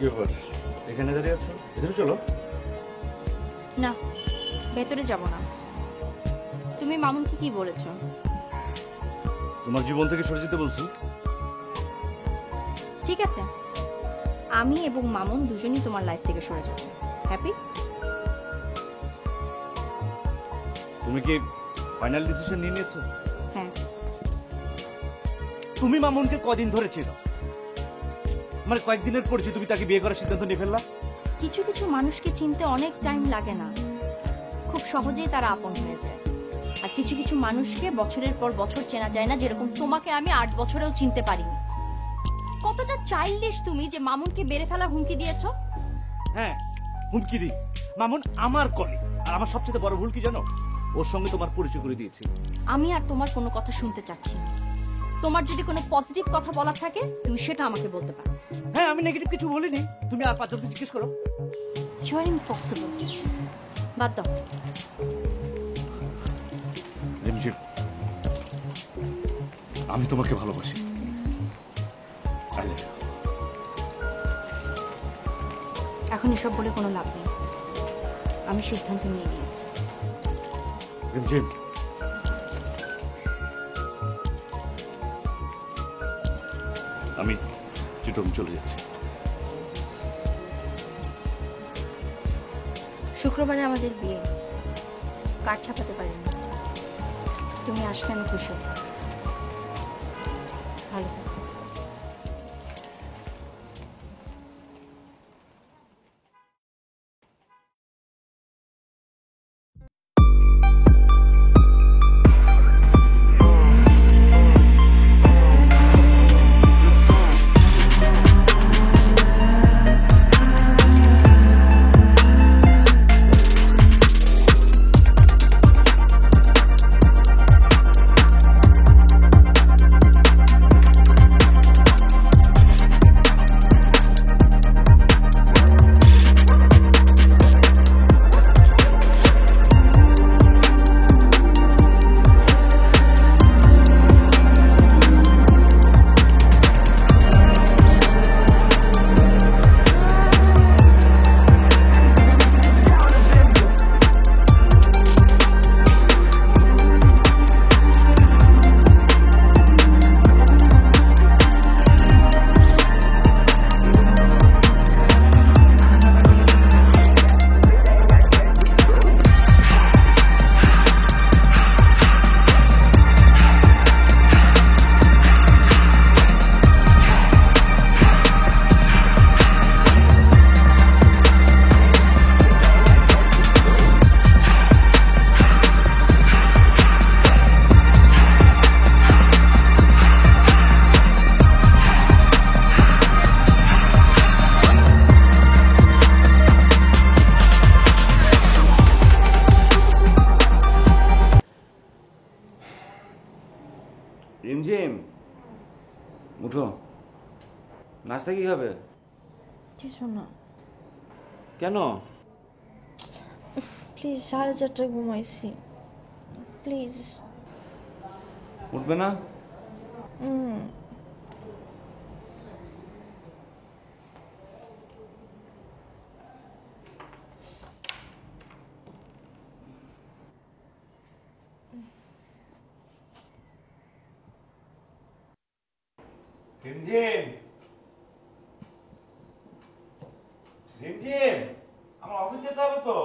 ব্যাপার, এখানে দাঁড়িয়ে আছো? ভেতরে চলো। না, ভেতরে যাব না। তুমি মামুনকে কি বলেছো? তোমার জীবন থেকে সরে যেতে বলছি। ঠিক আছে, আমি এবং মামুন দুজনই তোমার লাইফ থেকে সরে যাব। হ্যাপি? তুমি কি ফাইনাল ডিসিশন নিয়ে নিয়েছো? হ্যাঁ। তুমি মামুনকে কদিন ধরে চেনো? মানে কয়েকদিনের পরিচয় তুমি তাকে বিয়ে করার সিদ্ধান্ত নিয়ে ফেললা? কিছু কিছু মানুষকে চিনতে অনেক টাইম লাগে না, খুব সহজেই তারা আপন হয়ে যায়। আর কিছু কিছু মানুষকে বছরের পর বছর চেনা যায় না, যেরকম তোমাকে আমি 8 বছরেও চিনতে পারিনি। কতটা চাইল্ডিশ তুমি যে মামুনকে বেড়ে ফেলার হুমকি দিয়েছো। হ্যাঁ, হুমকি দিই। মামুন আমার কলিগ, আর আমার সবচেয়ে বড় ভুল কি জানো? ওর সঙ্গে তোমার পরিচয় করে দিয়েছি। আমি আর তোমার কোনো কথা শুনতে চাচ্ছি না। তোমার যদি কোনো পজিটিভ কথা বলার থাকে তুমি সেটা আমাকে বলতে পারো। হ্যাঁ, আমি নেগেটিভ কিছু বলিনি। তুমি আর পাঁচজনকে জিজ্ঞেস করো। You are impossible. বাদ দাও। রিমঝিম, আমি তোমাকে ভালোবাসি। এখন এসব বলে কোনো লাভ নেই, আমি সিদ্ধান্ত নিয়ে নিয়েছি। রিমঝিম, আমি চিটং চলে যাচ্ছি। শুক্রবারে আমাদের বিয়ে, কার্ড ছাপাতে পারিনি। তুমি আসলে আমি খুশি হব। ভালো থাকো। রিমঝিম, উঠো। নাস্তা কি খাবে? কিছু না। কেন? প্লিজ, 4:30টায় ঘুমাইছি, প্লিজ। উঠবে না? রিমঝিম, রিমঝিম, আমার অফিস যেতে হবে তো।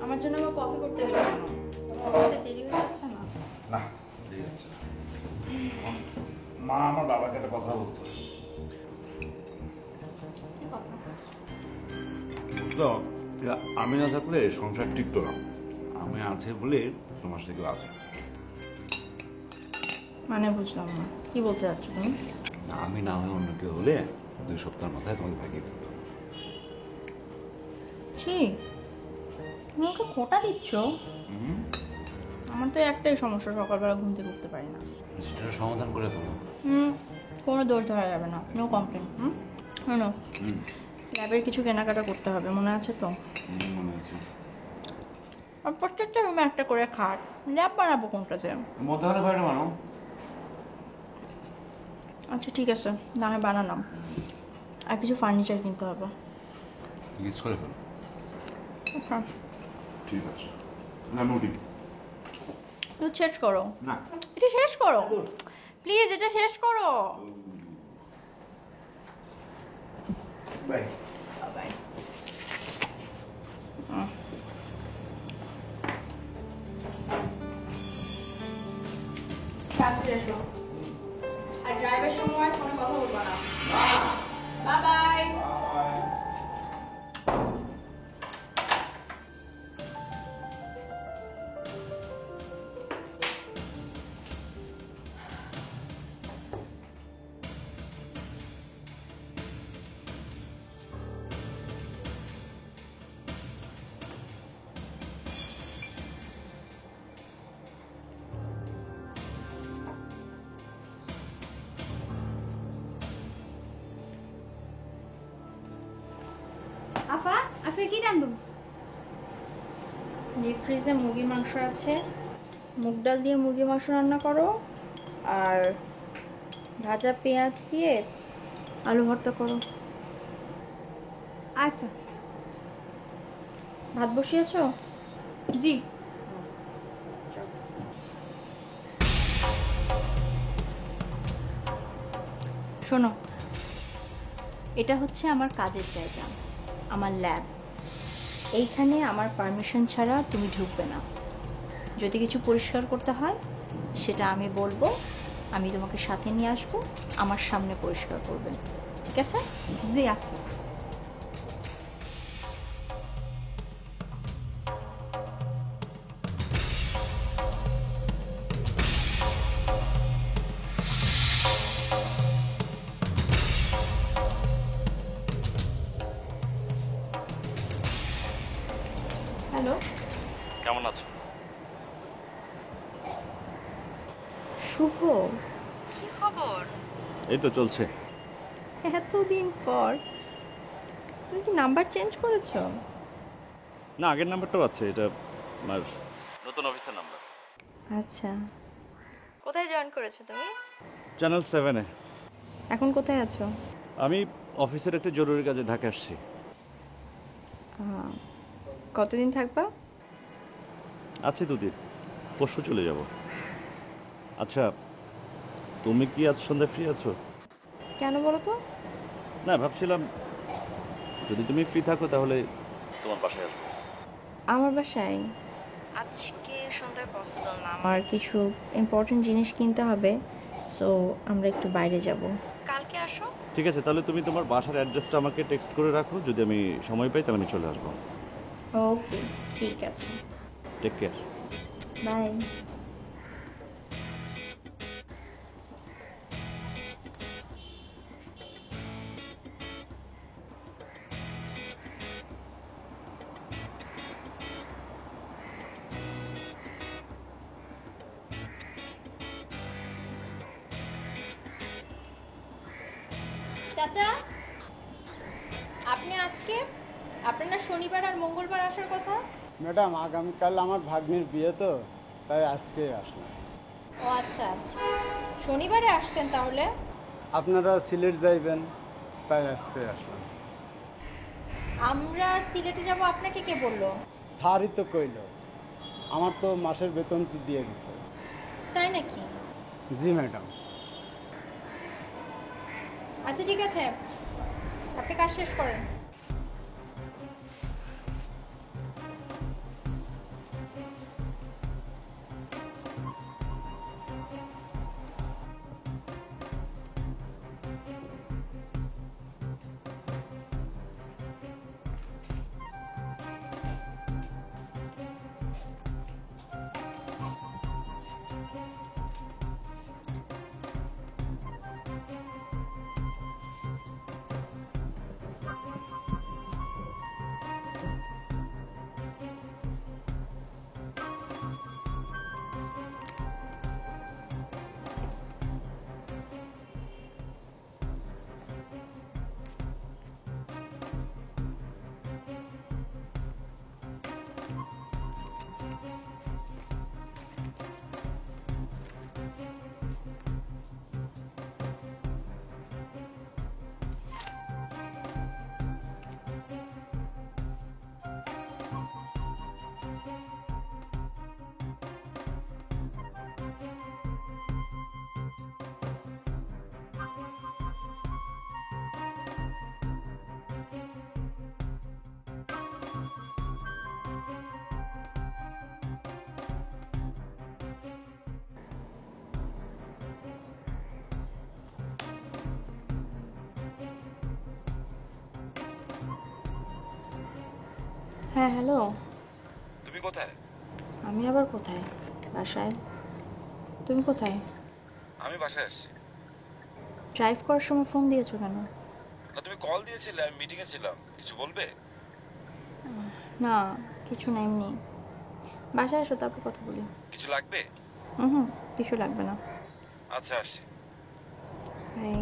আমার জন্য আবার কফি করতে গেলে কেন? অফিসে দেরি হয়ে যাচ্ছে না? না, দেরি হচ্ছে না। মা আমার বাবাকে একটা কথা বলতো। কি কথা? তো আমি না থাকলে সংসার টিকতো না। আমি আছে বলে তোমার সাথে কেউ আছে। মানে বুঝলাম না, কি বলতে চাচ্ছ তুমি? আমি না হয়ে অন্য কেউ হলে 2 সপ্তাহের মাথায় তোমাকে ভাগিয়ে দিত। ছি, তুমি ওকে খোটা দিচ্ছ। আমার তো একটাই সমস্যা, সকালবেলা ঘুম থেকে উঠতে পারি না। সেটা সমাধান করে ফেলো। কোনো দোষ ধরা যাবে না, নো কমপ্লেন। শোনো, হুম, ল্যাবের কিছু কেনাকাটা করতে হবে, মনে আছে তো? মনে আছে। আর প্রত্যেকটা রুমে একটা করে খাট। ল্যাব বানাবো কোনটাতে? মধ্যে হলে বাইরে বানাও। আচ্ছা ঠিক আছে, না হয় বানালাম। আর কিছু ফার্নিচার কিনতে হবে। লিস্ট করে ফেলো। আচ্ছা, ঠিক আছে, না নোটি। দুধ শেষ করো। না, এটা শেষ করো প্লিজ, এটা শেষ করো। বাই। বাই। তাড়াতাড়ি এসো। আর ড্রাইভের সময় ফোনে কথা বলবো না। Bye bye. আফা আজকে কি রান্ধব? ডিপ ফ্রিজে মুরগির মাংস আছে, মুগ ডাল দিয়ে মুরগির মাংস রান্না করো, আর ভাজা পেঁয়াজ দিয়ে আলু ভর্তা করো। আচ্ছা। ভাত বসিয়েছো? জি। শোনো, এটা হচ্ছে আমার কাজের জায়গা, আমার ল্যাব। এইখানে আমার পারমিশন ছাড়া তুমি ঢুকবে না। যদি কিছু পরিষ্কার করতে হয় সেটা আমি বলবো, আমি তোমাকে সাথে নিয়ে আসবো, আমার সামনে পরিষ্কার করবে, ঠিক আছে? জি আচ্ছা। হ্যালো, কেমন আছো? শুভ, কি খবর? এই তো চলছে। এতদিন পর তুমি কি নাম্বার চেঞ্জ করেছো? না, আগের নাম্বারটাও আছে, এটা আমার নতুন অফিসের নাম্বার। আচ্ছা, কোথায় জয়েন করেছো তুমি? চ্যানেল 7-এ। এখন কোথায় আছো? আমি অফিসের একটা জরুরি কাজে ঢাকা আসছি। কতদিন থাকবা? আছে 2 দিন, পরশু চলে যাব। আচ্ছা, তুমি কি আজ সন্ধ্যায় ফ্রি আছো? কেন বলো তো? না, ভাবছিলাম যদি তুমি ফ্রি থাকো তাহলে তোমার বাসায় আসবো। আমার বাসায় আজকে সন্ধ্যায় পসিবল না, আমার কিছু ইম্পর্টেন্ট জিনিস কিনতে হবে, সো আমরা একটু বাইরে যাব। কালকে আসো। ঠিক আছে, তাহলে তুমি তোমার বাসার অ্যাড্রেসটা আমাকে টেক্সট করে রাখো, যদি আমি সময় পাই তাহলে আমি চলে আসবো। ওকে, ঠিক আছে, টেক কেয়ার। বাই। চাচা, আপনি আজকে, আপনার না শনিবার আর মঙ্গলবার আসার কথা? ম্যাডাম আগামীকাল আমার ভাগ্নির বিয়ে তো, তাই আজকে আসলাম। ও আচ্ছা, শনিবারে আসতেন তাহলে। আপনারা সিলেট যাইবেন, তাই আজকে আসলাম। আমরা সিলেটে যাব, আপনাকে কে বললো? স্যারই তো কইল, আমার তো মাসের বেতন দিয়ে গেছে। তাই নাকি? জি ম্যাডাম। আচ্ছা ঠিক আছে, আপনি কাজ শেষ করেন। হ্যাঁ হ্যালো, তুমি কোথায়? আমি আবার কোথায়? বাসায়। তুমি কোথায়? আমি বাসায় আসছি। ড্রাইভ করার সময় ফোন দিয়েছো কেন? না, তুমি কল দিয়েছিলে, আমি মিটিংয়ে ছিলাম। কিছু বলবে? না, কিছু না, এমনি। বাসায় আসো, তারপর কথা বলি। কিছু লাগবে? হুম, কিছু লাগবে না। আচ্ছা, আসছি। বাই।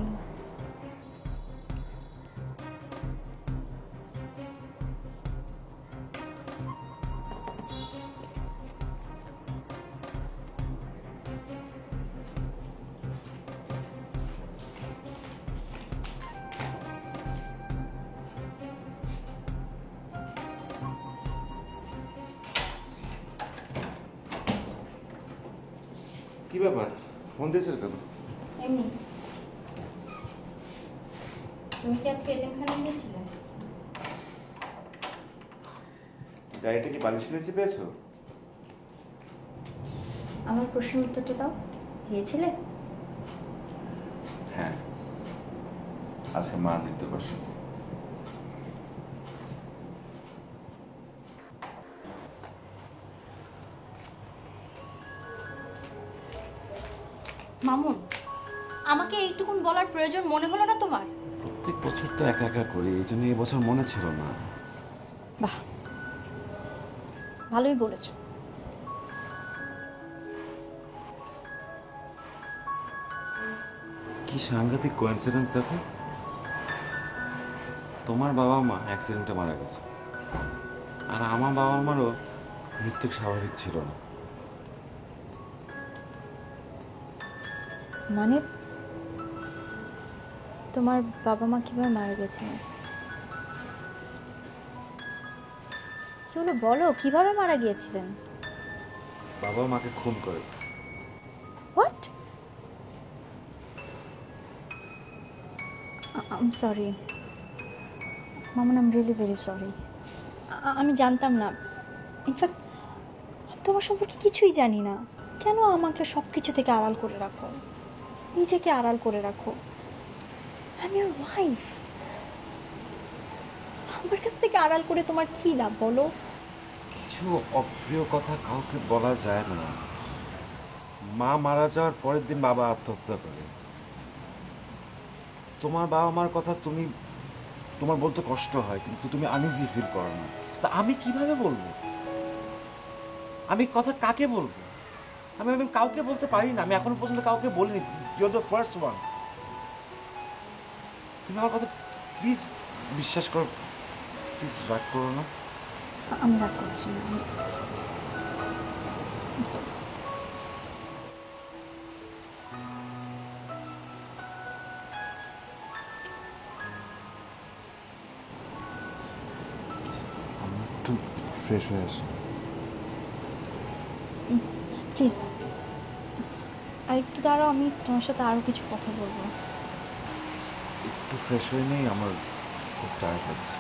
কি ব্যাপার, ফোন দিয়েছিল কেন? এমনি। তুমি কি আজকে এতিমখানা গিয়েছিলে? ডায়েরিটা কি বালিশ নিচে পেয়েছো? আমার প্রশ্নের উত্তরটা দাও। গিয়েছিলে? হ্যাঁ, আজকে মার মৃত্যুবার্ষিকী। মামুন, আমাকে এইটুকুন বলার প্রয়োজন মনে হলো না তোমার? প্রত্যেক বছর তো একা একা করি, এই জন্য এই বছর মনে ছিল না। বাহ, ভালোই বলেছো। কি সাংঘাতিক কোইন্সিডেন্স দেখো, তোমার বাবা মা অ্যাক্সিডেন্টে মারা গেছে, আর আমার বাবা মারও মৃত্যু স্বাভাবিক ছিল না। মানে তোমার বাবা মা কিভাবে মারা গেছে? কি হলো বলো, কিভাবে মারা গিয়েছিলেন? বাবা মাকে খুন করে। What? I am sorry Mamun, I am really very sorry. আমি জানতাম না। ইনফ্যাক্ট আমি তোমার সম্পর্কে কিছুই জানি না। কেন আমাকে সব কিছু থেকে আড়াল করে রাখো, নিজেকে আড়াল করে রাখো? আমি ইওর ওয়াইফ। আমার কাছ থেকে আড়াল করে তোমার কি লাভ বলো? কিছু অপ্রিয় কথা কাউকে বলা যায় না। মা মারা যাওয়ার পরের দিন বাবা আত্মহত্যা করে। তোমার বাবা মার কথা তোমার বলতে কষ্ট হয়, কিন্তু তুমি আনইজি ফিল করো না। তা আমি কিভাবে বলবো? আমি কথা কাকে বলবো? আমি কাউকে বলতে পারি না। আমি এখনো পর্যন্ত কাউকে বলিনি। You are the first one. তুমি আমার কথা প্লিজ বিশ্বাস করো, প্লিজ রাগ করো না। আমি রাগ করছি না। I'm sorry. আমি একটু ফ্রেশ হয়ে আসি। প্লিজ আর একটু দাঁড়াও, আমি তোমার সাথে আরো কিছু কথা বলবো। একটু ফ্রেশ হয়ে নেই, আমার খুব টায়ার্ড লাগছে।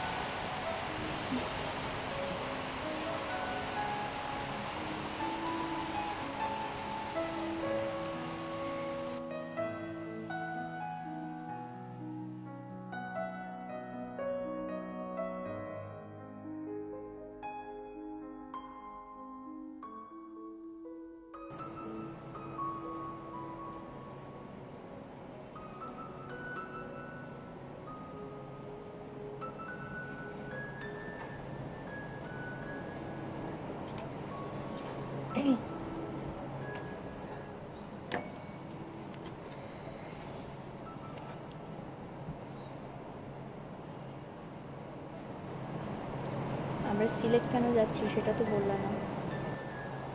আমরা সিলেট কেন যাচ্ছি সেটা তো বললা না।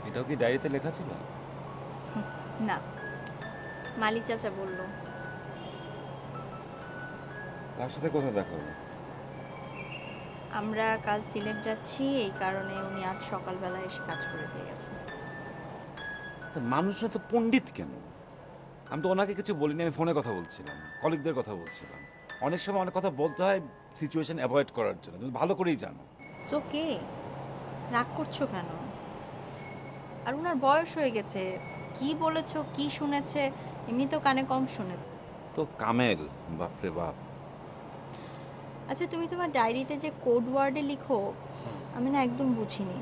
এটাও কি ডায়েরিতে লেখা ছিল? না, মালি চাচা বলল। তার সাথে কোথায় দেখা হলো? আমরা কাল সিলেট যাচ্ছি, এই কারণে উনি আজ সকালবেলা এসে কাজ করে দিয়ে গেছে। মানুষরা তো পণ্ডিত কেন? আমি তো ওনাকে কিছু বলিনি, আমি ফোনে কথা বলছিলাম, কলিগদের কথা বলছিলাম। অনেক সময় অনেক কথা বলতে হয় সিচুয়েশন অ্যাভয়েড করার জন্য, তুমি ভালো করেই জানো। ওকে, রাগ করছো কেন? আর ওনার বয়স হয়ে গেছে, কি বলেছো কি শুনেছে এমনি তো কানে কম শুনে। তো কামেল, বাপরে বাপ। আচ্ছা, তুমি তোমার ডায়েরিতে যে কোড ওয়ার্ডে লিখো আমি না একদম বুঝিনি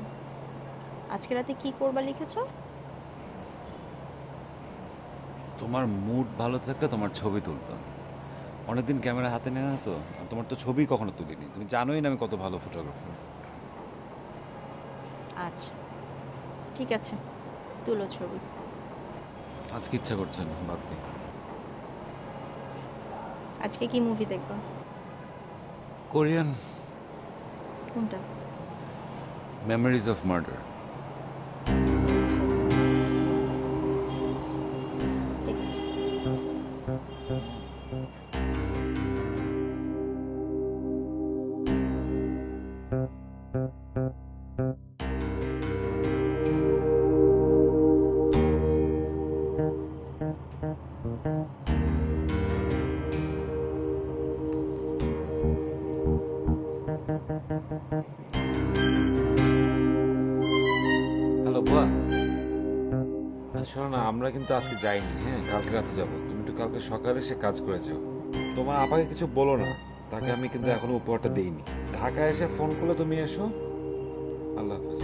আজকে রাতে কি করবা লিখেছো? তোমার মুড ভালো থাকলে তোমার ছবি তুলতাম। অনেকদিন ক্যামেরা হাতে নেয় না তো, আর তোমার তো ছবি কখনো তুলিনি। তুমি জানোই না আমি কত ভালো ফটোগ্রাফার। আচ্ছা ঠিক আছে, তুলো ছবি। আজকে ইচ্ছা করছে না, বাদ দিই। আজকে কি মুভি দেখবা? কোরিয়ান কোনটা? Memories of murder. ঠিক আছে। হ্যালো বুয়া, শোনো না, আমরা কিন্তু আজকে যাইনি। হ্যাঁ, কালকে রাতে যাবো। তুমি একটু কালকে সকালে এসে কাজ করে যাও। তোমার আপাকে কিছু বলো না, তাকে আমি কিন্তু এখনো উপহারটা দেইনি। ঢাকায় এসে ফোন করলে তুমি এসো। আল্লাহ হাফেজ।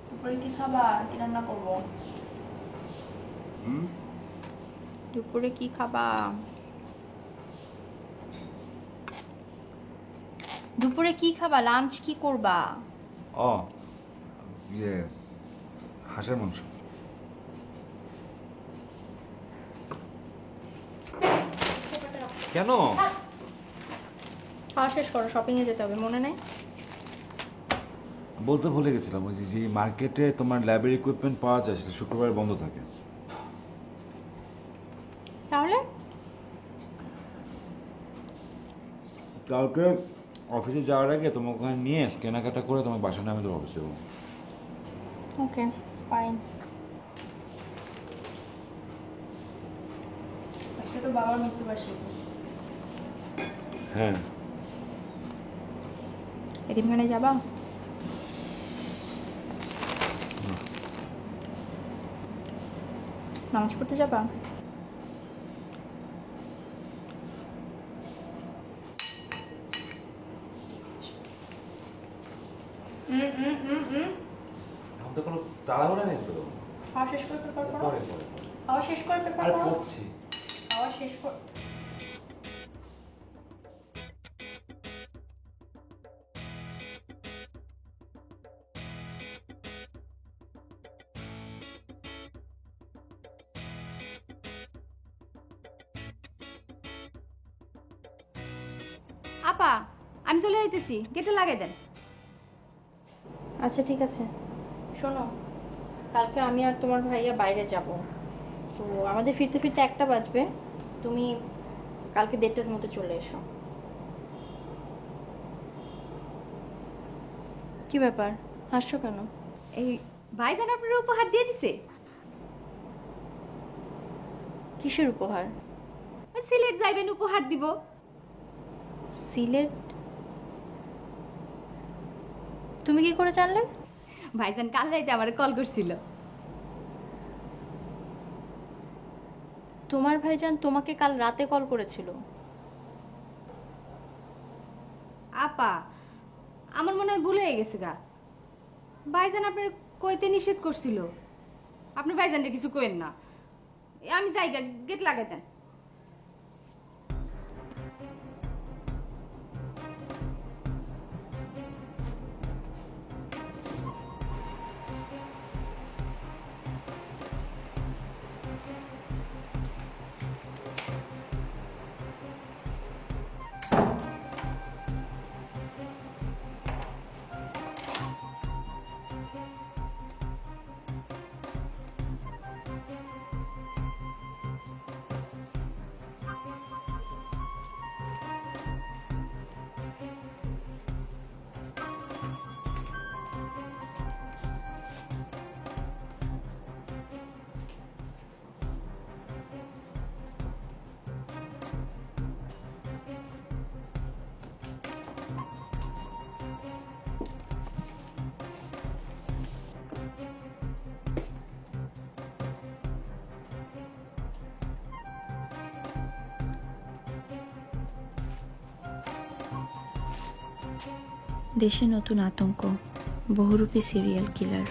দুপুরে কি খাবা? কি রান্না করবো? দুপুরে কি খাবা? দুপুরে কি খাবা? লাঞ্চ কি করবা? ও ইয়ে, হাঁসের মাংস। কেন? খাওয়া শেষ করো, শপিং এ যেতে হবে, মনে নেই? বলতে ভুলে গেছিলাম, ওই যে মার্কেটে তোমার ল্যাবের ইকুইপমেন্ট পাওয়া যায় সেটা শুক্রবারে বন্ধ থাকে। তাহলে কালকে অফিসে যাওয়ার আগে তোমাকে ওখানে নিয়ে কেনাকাটা করে তোমার বাসায় নামে তোমার অফিসে যাবো। Okay fine. আজকে তো বাবার মৃত্যুবার্ষিকী। হ্যাঁ, এদিনখানে যাবা? নামাজ পড়তে যাবা? আমাদের কোনো তাড়াহুড়া নেই তো। খাওয়া শেষ করে পেপার পড়ো। পরে পরে খাওয়া শেষ করে পেপার পড়ো। পড়ছি। খাওয়া শেষ করে আপা, আমি চলে যাইতেছি, গেটে লাগাই দেন। আচ্ছা ঠিক আছে। শোনো, কালকে আমি আর তোমার ভাইয়া বাইরে যাব, তো আমাদের ফিরতে ফিরতে 1টা বাজবে। তুমি কালকে 1:30টার মতো চলে এসো। কি ব্যাপার, হাসছো কেন? এই ভাইজান আপনার উপহার দিয়ে দিছে। কিসের উপহার? ওই সিলেট যাইবেন, উপহার দিব। সিলেট? তুমি কি করে জানলে? ভাইজান কাল রাইতে আমার কল করছিল। তোমার ভাইজান তোমাকে কাল রাতে কল করেছিল? আপা, আমার মনে হয় ভুলে গেছে গা। ভাইজান আপনার কইতে নিষেধ করছিল। আপনি ভাইজানকে কিছু কইেন না। আমি যাই গা, গেট লাগাই দেন। দেশে নতুন আতঙ্ক, বহুরূপী serial killer.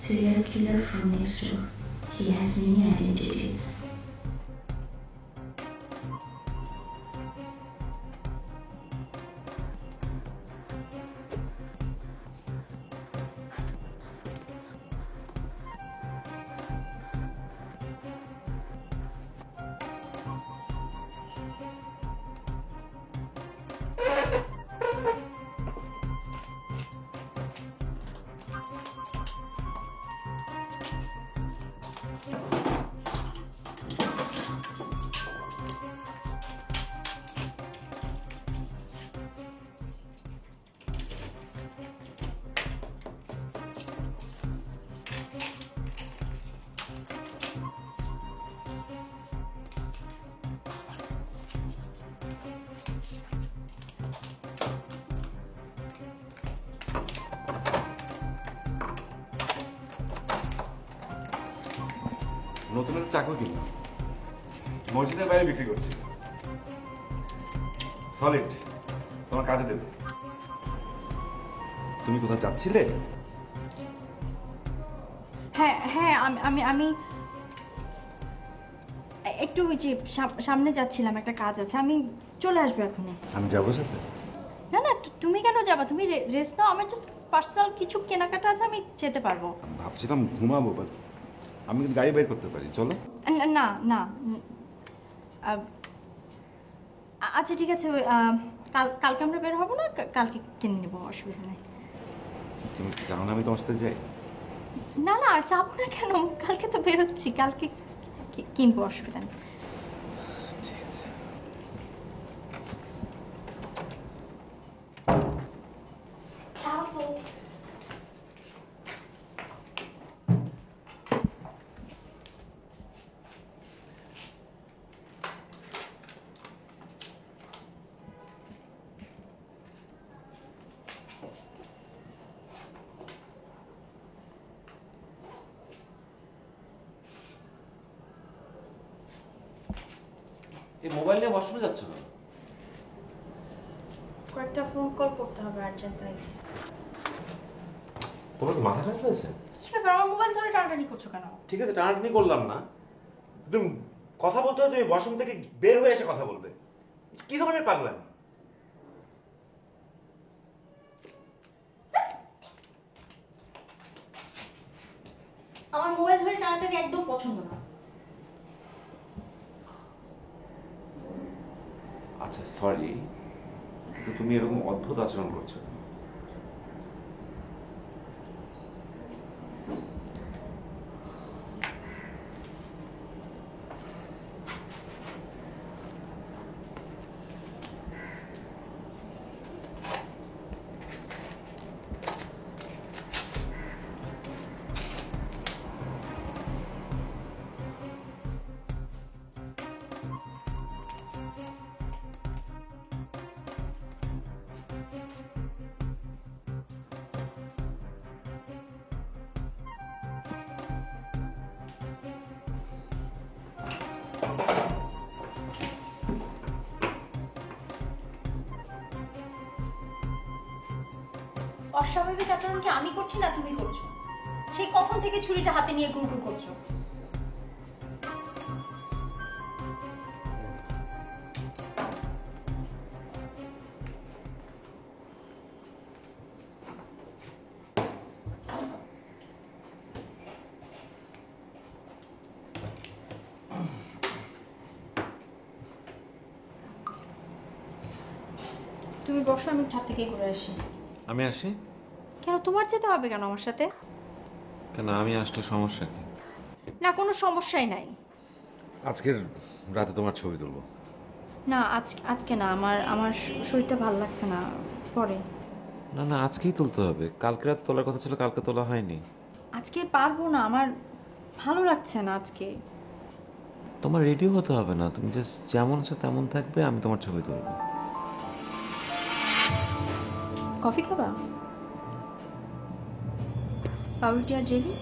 Serial killer from next door. He has many identities. নতুন একটা চাকু কিনলাম, মসজিদের বাইরে বিক্রি করছি। সলিড, তোমার কাজে দেবে। তুমি কোথাও যাচ্ছিলে? হ্যাঁ হ্যাঁ, আমি আমি আমি একটু ওই যে সামনে যাচ্ছিলাম, একটা কাজ আছে, আমি চলে আসবো এখনই। আমি যাবো সাথে? না না, তুমি কেন যাবা? তুমি রেস্ট নাও, আমার জাস্ট পার্সোনাল কিছু কেনাকাটা আছে, আমি যেতে পারবো। ভাবছিলাম ঘুমাবো, বাট আমি কিন্তু গাড়ি বের করতে পারি, চলো। না না না, আচ্ছা ঠিক আছে, কালকে আমরা বের হবো না, কালকে কিনে নেবো, অসুবিধা নেই। তুমি কি জানো না আমি তোমার সাথে যাই? না না, আর যাবো না কেন, কালকে তো বেরোচ্ছি, কালকে কিনবো, অসুবিধা নেই। ঠিক আছে। যাবো। এই মোবাইল নিয়ে ওয়াশরুমে যাচ্ছ না? কয়েকটা ফোন কল করতে হবে আর্জেন্ট, তাই। তোমার কি মাথা খারাপ হয়েছে? কি ব্যাপার, আমার মোবাইল ধরে টানাটানি করছো কেন? ঠিক আছে, টানাটানি করলাম না। তুমি কথা বলতে হয়, তুমি ওয়াশরুম থেকে বের হয়ে এসে কথা বলবে। কি ধরনের পাগলামি? আমার মোবাইল ধরে টানাটানি একদম পছন্দ না। আচ্ছা সরি, তুমি এরকম অদ্ভুত আচরণ করছো। অস্বাভাবিক আচরণ কি আমি করছি না তুমি করছো? সেই কখন থেকে ছুরিটা হাতে নিয়ে গুড়গুড় করছো? তুমি বসো, আমি ছাদ থেকে ঘুরে আসি। আমি আসি কেন, তোমার যেতে হবে কেন আমার সাথে? কেন? আমি আসলে সমস্যা কি? না, কোনো সমস্যাই নাই। আজকের রাতে তোমার ছবি তুলবো। না, আজকে না, আমার শরীরটা ভালো লাগছে না, পরে। না না, আজকেই তুলতে হবে। কালকে রাতে তোলার কথা ছিল, কালকে তোলা হয়নি। আজকে পারবো না, আমার ভালো লাগছে না আজকে। তোমার রেডি হতে হবে না, তুমি জাস্ট যেমন আছো তেমন থাকবে, আমি তোমার ছবি তুলবো। কফি খাবা? পাউরুটি আর জেলি?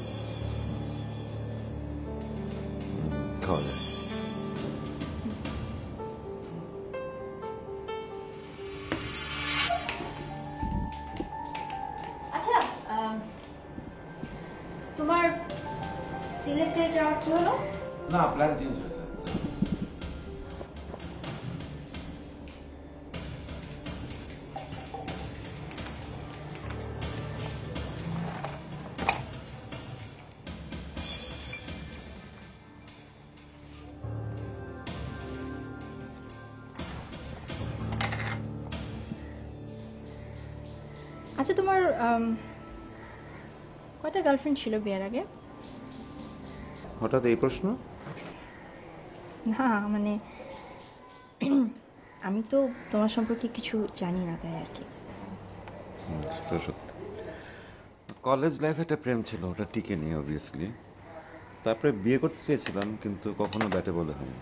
খাওয়া যায়। আচ্ছা, তোমার সিলেটে যাওয়ার কি হলো? না, প্ল্যান চেঞ্জ হয়েছে আজকে। আচ্ছা, তোমার কয়টা গার্লফ্রেন্ড ছিল বিয়ের আগে? হঠাৎ এই প্রশ্ন? না মানে আমি তো তোমার সম্পর্কে কিছু জানি না, তাই আর কি। সেটা সত্যি। কলেজ লাইফে একটা প্রেম ছিল, ওটা টিকে নিয়ে অবভিয়াসলি। তারপরে বিয়ে করতে চেয়েছিলাম, কিন্তু কখনো ব্যাটে বলে হয়নি।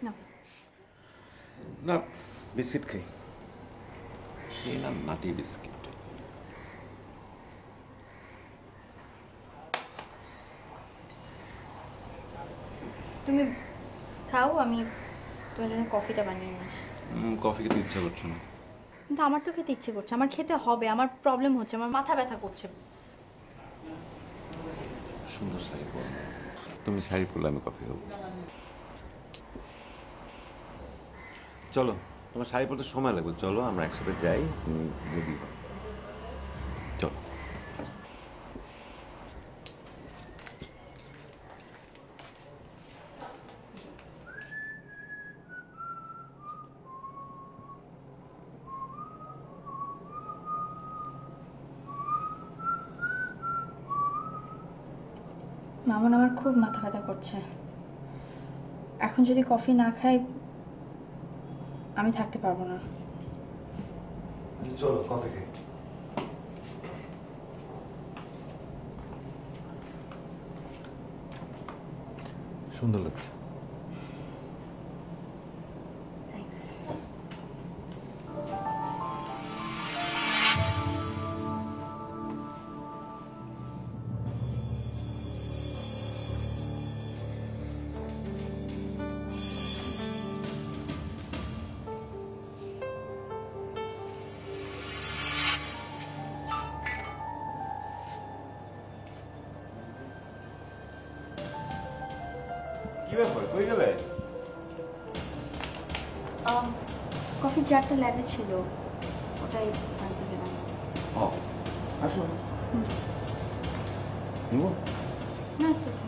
না, না, বিস্কিট খাই। এই না নাটি বিস্কিট। তুমি খাও, আমি তোমার জন্য কফিটা বানিয়ে নিস। কফি খেতে ইচ্ছা করছে না। কিন্তু আমার তো খেতে ইচ্ছে করছে, আমার খেতে হবে, আমার প্রবলেম হচ্ছে, আমার মাথা ব্যথা করছে। সুন্দর শাড়ি পরো। তুমি শাড়ি পরলে আমি কফি খাবো। চলো, তোমার শাড়ি পরতে সময় লাগবে, চলো আমরা একসাথে যাই, তুমি রেডি হও। চলো। মামুন, আমার খুব মাথা ব্যথা করছে। এখন যদি কফি না খাই আমি থাকতে পারবো না। চলো কফি খাই। সুন্দর লাগছে। থ্যাঙ্কস। কি ব্যাপার, কই গেলে? কফির জারটা ল্যাবে ছিল, ওটাই আনতে গেলাম। ও, আসো। নিবো? না, it's okay.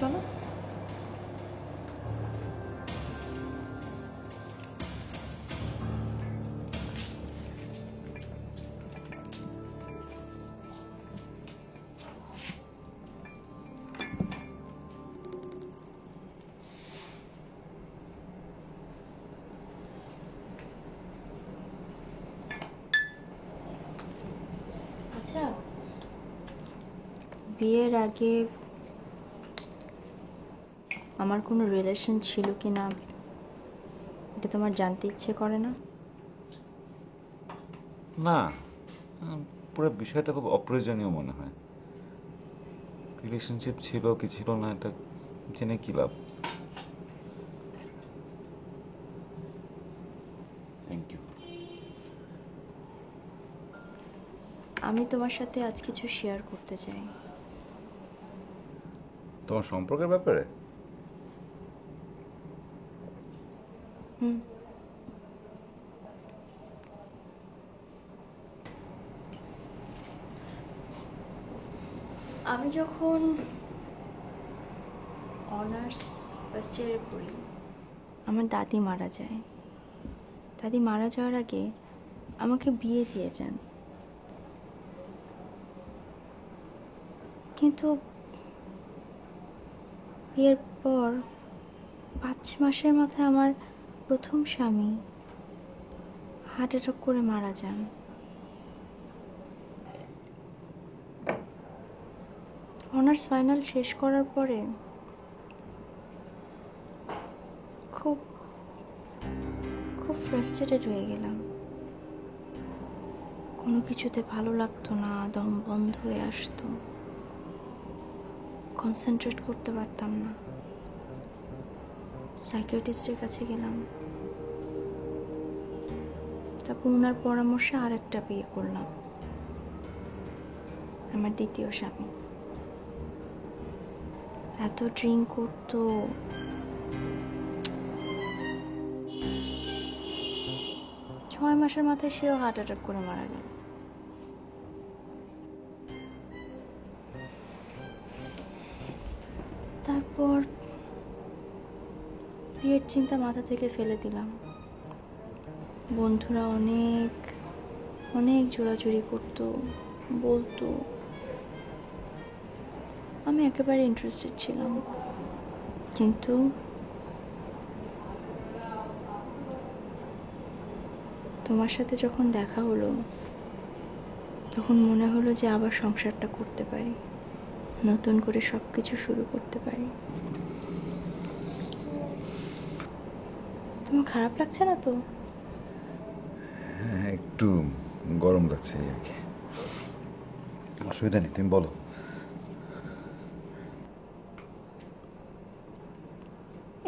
চলো। আচ্ছা, বিয়ের আগে আমার কোনো রিলেশন ছিল কি না এটা তোমার জানতে ইচ্ছে করে না? না, পুরো বিষয়টা খুব অপ্রয়োজনীয় মনে হয়। রিলেশনশিপ ছিল কি ছিল না এটা জেনে কি লাভ। Thank you. আমি তোমার সাথে আজ কিছু শেয়ার করতে চাই। তোমার সম্পর্কের ব্যাপারে? হুম। আমি যখন অনার্স ফার্স্ট ইয়ারে পড়ি আমার দাদি মারা যায়। দাদি মারা যাওয়ার আগে আমাকে বিয়ে দিয়ে যান, কিন্তু বিয়ের পর 5 মাসের মাথায় আমার প্রথম স্বামী হার্ট অ্যাটাক করে মারা যান। অনার্স ফাইনাল শেষ করার পরে খুব ফ্রাস্ট্রেটেড হয়ে গেলাম। কোনো কিছুতে ভালো লাগতো না, দম বন্ধ হয়ে আসতো, কনসেন্ট্রেট করতে পারতাম না। সাইকিয়াট্রিস্টের কাছে গেলাম, তারপর ওনার পরামর্শে আরেকটা বিয়ে করলাম, আমার দ্বিতীয় স্বামী। এত ড্রিঙ্ক করতো, ছয় মাসের মাথায় সেও হার্ট অ্যাটাক করে মারা গেল। তারপর বিয়ের চিন্তা মাথা থেকে ফেলে দিলাম। বন্ধুরা অনেক অনেক জোরাজুরি করতো, বলতো, আমি একেবারে ইন্টারেস্টেড ছিলাম না। কিন্তু তোমার সাথে যখন দেখা হলো, তখন মনে হলো যে আবার সংসারটা করতে পারি, নতুন করে সব কিছু শুরু করতে পারি। তোমার খারাপ লাগছে না তো? হ্যাঁ, একটু গরম লাগছে এই আর কি। অসুবিধা নেই, তুমি বলো।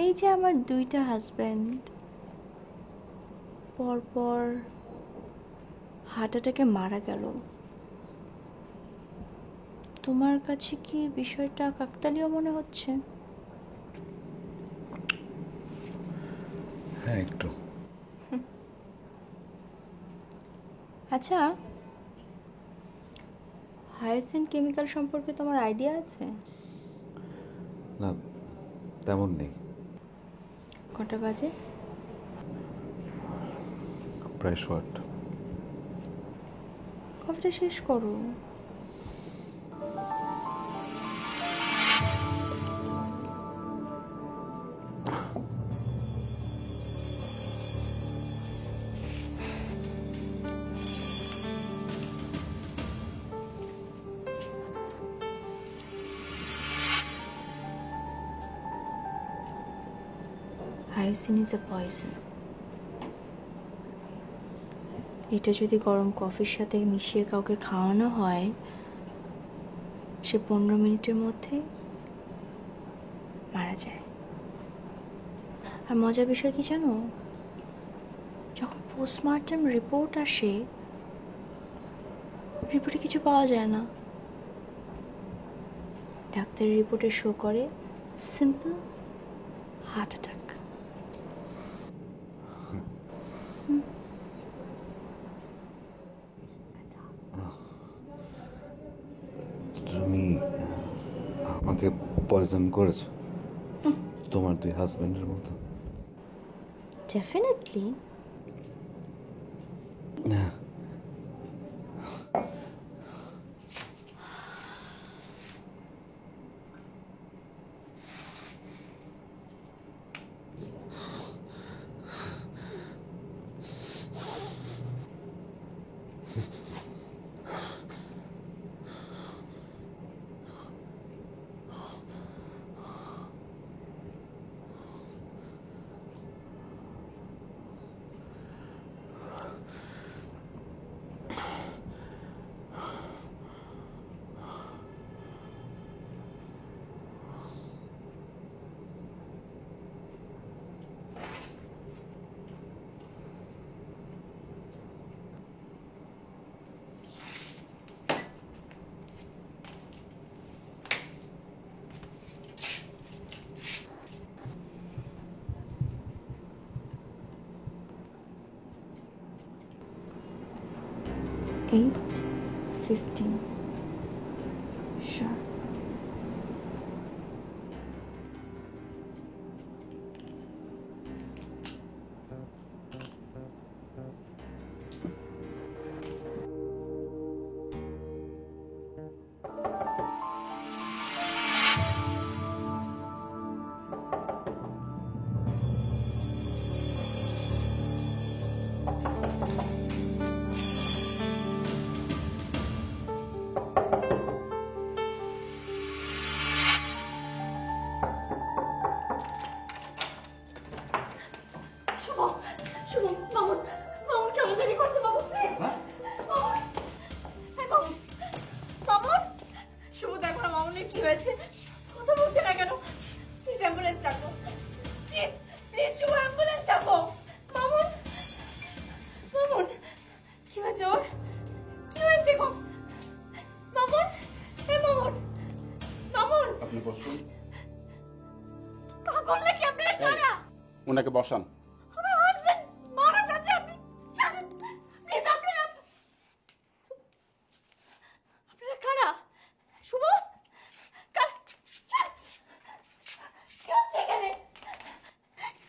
এই যে আমার দুইটা হাজব্যান্ড পরপর হার্ট অ্যাটাকে মারা গেল, তোমার কাছে কি বিষয়টা কাকতালীয় মনে হচ্ছে? হ্যাঁ, একটু। আচ্ছা, হায়াসিন্থ কেমিক্যাল সম্পর্কে তোমার আইডিয়া আছে? না, তেমন নেই। কটা বাজে? প্রায় শর্ট। কফিটা শেষ করো। Hyoscine is a poison. এটা যদি গরম কফির সাথে মিশিয়ে কাউকে খাওয়ানো হয়, সে 15 মিনিটের মধ্যে মারা যায়। আর মজার বিষয় কি জানো, যখন পোস্টমর্টম রিপোর্ট আসে, রিপোর্টে কিছু পাওয়া যায় না। ডাক্তারের রিপোর্টে শো করে সিম্পল হার্ট অ্যাটাক। তুমি আমাকে পয়জন করেছো তোমার দুই হাজবেন্ডের মতো। ডেফিনেটলি। হ্যাঁ, Eight 15 sharp. মামুনের কি হয়েছে? কথা বলছে না কেন? প্লিজ অ্যাম্বুলেন্স ডাকো। প্লিজ প্লিজ শুভ অ্যাম্বুলেন্স ডাকো। মামুন, মামুন, কি হয়েছে ওর? কি হয়েছে গো? মামুন, মামুন, মামুন, আপনি বসুন। পাগল নাকি আপনারা কারা? ওনাকে বসান। আমার হাজবেন্ড মারা যাচ্ছে, আপনি জানেন? প্লিজ আপনারা কারা? শুভ, কি হচ্ছে এখানে?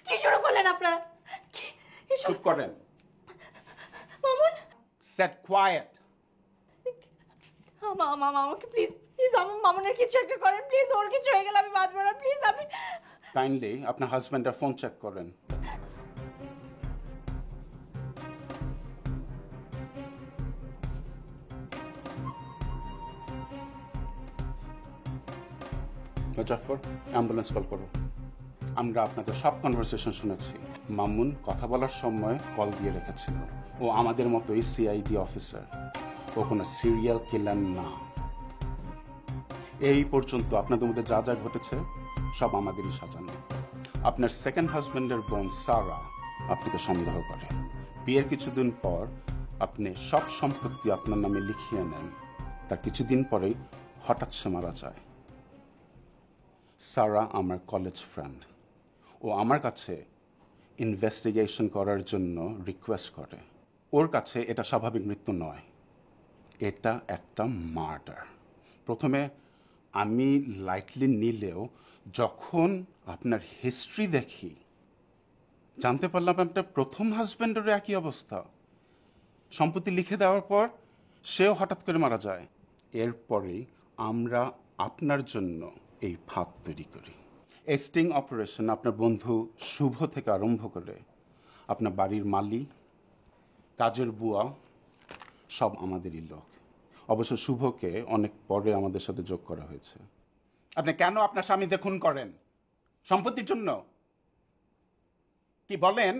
কি শুরু করলেন আপনারা? চুপ করেন। Mamun, sit quiet. আমাকে প্লিজ প্লিজ আমার মামুনের কিছু একটা করেন প্লিজ। ওর কিছু হয়ে গেলে আমি বাঁচবো না প্লিজ। আপনি কাইন্ডলি আপনার হাজবেন্ডের ফোন চেক করেন। মুজাফফর, অ্যাম্বুলেন্স কল করো। আমরা আপনাদের সব কনভারসেশন শুনেছি। মামুন কথা বলার সময় কল দিয়ে রেখেছিল। ও আমাদের মতোই সিআইডি অফিসার, ও কোনো সিরিয়াল কিলার না। এই পর্যন্ত আপনাদের মধ্যে যা যা ঘটেছে সব আমাদেরই সাজানো। আপনার সেকেন্ড হাজব্যান্ডের বোন সারা আপনাকে সন্দেহ করে। বিয়ের কিছুদিন পর আপনি সব সম্পত্তি আপনার নামে লিখিয়ে নেন। তার কিছুদিন পরেই হঠাৎ সে মারা যায়। সারা আমার কলেজ ফ্রেন্ড। ও আমার কাছে ইনভেস্টিগেশন করার জন্য রিকোয়েস্ট করে। ওর কাছে এটা স্বাভাবিক মৃত্যু নয়, এটা একটা মার্ডার। প্রথমে আমি লাইটলি নিলেও যখন আপনার হিস্ট্রি দেখি জানতে পারলাম আপনার প্রথম হাজব্যান্ডেরও একই অবস্থা। সম্পত্তি লিখে দেওয়ার পর সেও হঠাৎ করে মারা যায়। এরপরেই আমরা আপনার জন্য এই ফাঁদ তৈরি করি। এই স্টিং অপারেশন আপনার বন্ধু শুভ থেকে আরম্ভ করে আপনার বাড়ির মালি, কাজের বুয়া সব আমাদেরই লোক। অবশ্য শুভকে অনেক পরে আমাদের সাথে যোগ করা হয়েছে। আপনি কেন আপনার স্বামীকে খুন করেন? সম্পত্তির জন্য কি বলেন?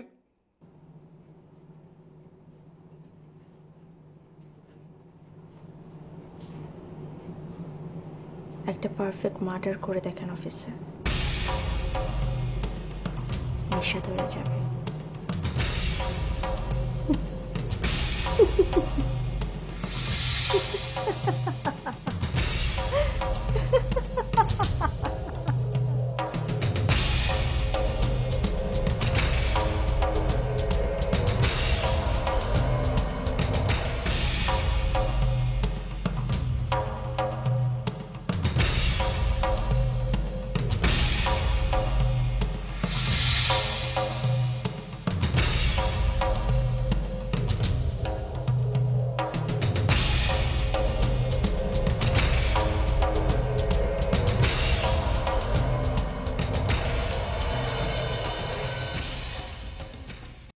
একটা পারফেক্ট মার্ডার করে দেখেন অফিসে, নেশা ধরে যাবে।